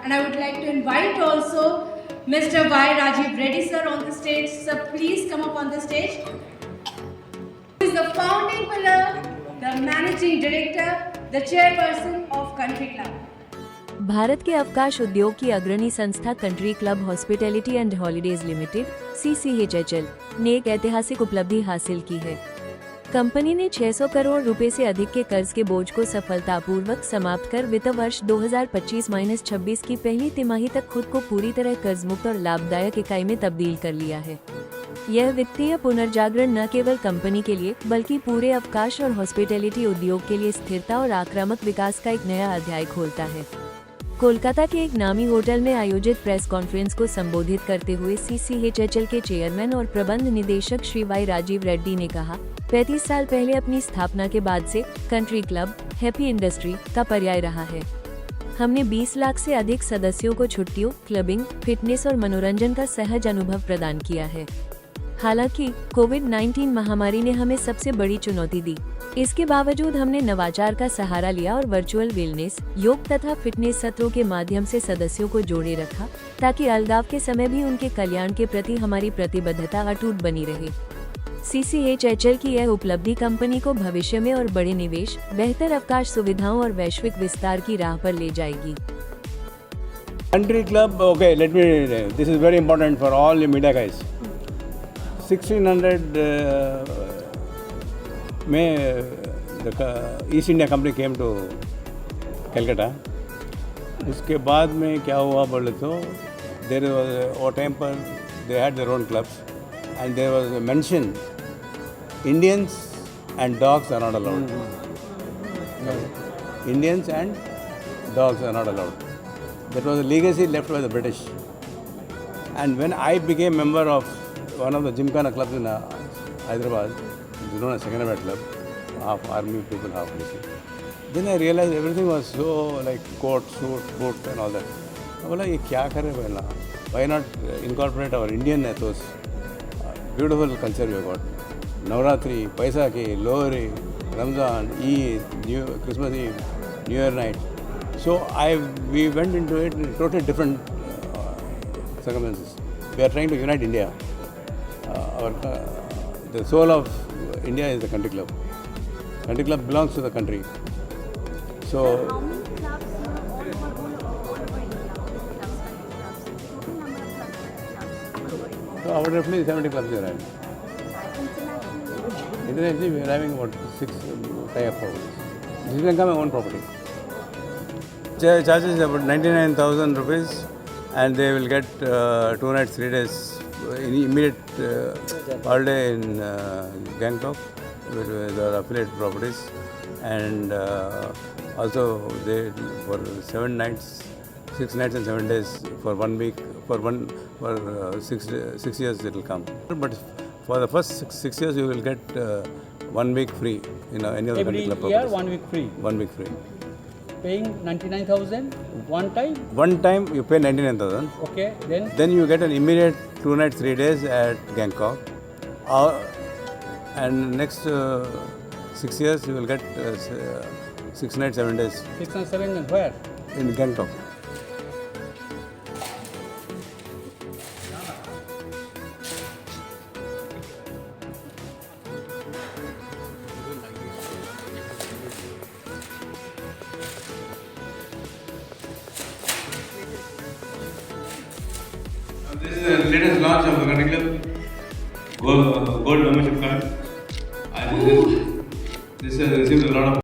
And I would like to invite also Mr. Y. Rajiv Reddy sir on the stage. Sir, please come up on the stage. He is the founding pillar, the managing director, the chairperson of Country Club. Bharat के अवकाश उद्योग की अग्रणी संस्था country club hospitality and holidays limited (CCHHL) ने एक ऐतिहासिक उपलब्धि हासिल की है। कंपनी ने 600 करोड़ रुपए से अधिक के कर्ज के बोझ को सफलतापूर्वक समाप्त कर वित्त वर्ष 2025-26 की पहली तिमाही तक खुद को पूरी तरह कर्जमुक्त और लाभदायक इकाई में तब्दील कर लिया है। यह वित्तीय पुनर्जागरण न केवल कंपनी के लिए बल्कि पूरे अवकाश और हॉस्पिटैलिटी उद्योग के लिए स्थिरता और आक्रामक विकास का एक नया अध्याय खोलता है। कोलकाता के एक नामी होटल में आयोजित प्रेस कॉन्फ्रेंस को संबोधित करते हुए CCHHL के चेयरमैन और प्रबंध निदेशक श्री वाई राजीव रेड्डी ने कहा, 35 साल पहले अपनी स्थापना के बाद से कंट्री क्लब हैप्पी इंडस्ट्री का पर्याय रहा है। हमने 20 लाख से अधिक सदस्यों को छुट्टियों, क्लबिंग, फिटनेस और मनोरंजन का सहज अनुभव प्रदान किया है। हालांकि कोविड-19 महामारी ने हमें सबसे बड़ी चुनौती दी। इसके बावजूद हमने नवाचार का सहारा लिया और वर्चुअल वेलनेस, योग तथा फिटनेस सत्रों के माध्यम से सदस्यों को जोड़े रखा, ताकि अलगाव के समय भी उनके कल्याण के प्रति हमारी प्रतिबद्धता अटूट बनी रहे। CCHHL की यह उपलब्धि कंपनी को भविष्य में और बड़े निवेश, बेहतर अवकाश सुविधाओं और वैश्विक विस्तार की राह पर ले जाएगी। Country Club, okay, this is very important for all the media guys. 1600 में the East India Company came to Calcutta. उसके बाद में क्या हुआ बोले तो there was वो टाइम पर they had their own clubs and there was a mention Indians and dogs are not allowed. Indians and dogs are not allowed. That was a legacy left by the British. And when I became member of one of the Gymkhana clubs in Hyderabad, known as Second Club, half army people, half police. Then I realized everything was so like coat, suit, boot and all that. I was like, ये क्या करे पहला? Why not incorporate our Indian ethos? Beautiful culture we got. Navratri, Paisakhi, Lohri, Ramzan, Eid, Christmas Eve, New Year night. So we went into it in totally different circumstances. We are trying to unite India. The soul of India is the country club. Country club belongs to the country. So How many clubs all over India? So our roughly 70 clubs are having. Internationally, we are having about 6 tie-up properties. Sri Lanka, my own property. Charges about 99,000 rupees, and they will get 2 nights, 3 days immediate holiday in Gangtok with the affiliate properties, and also they for 7 nights, 6 nights and 7 days for 1 week for 6 years it will come. But for the first 6 years you will get 1 week free in any of the country club properties. Every year 1 week free. 1 week free. Paying 99,000 one time. One time you pay 99,000. Okay, then Then you get an immediate 2 nights, 3 days at Gangtok. And next 6 years you will get 6 nights, 7 days 6 and 7 and where? in Gangtok. This is the latest launch of the Country Club Gold membership card. This has received a lot of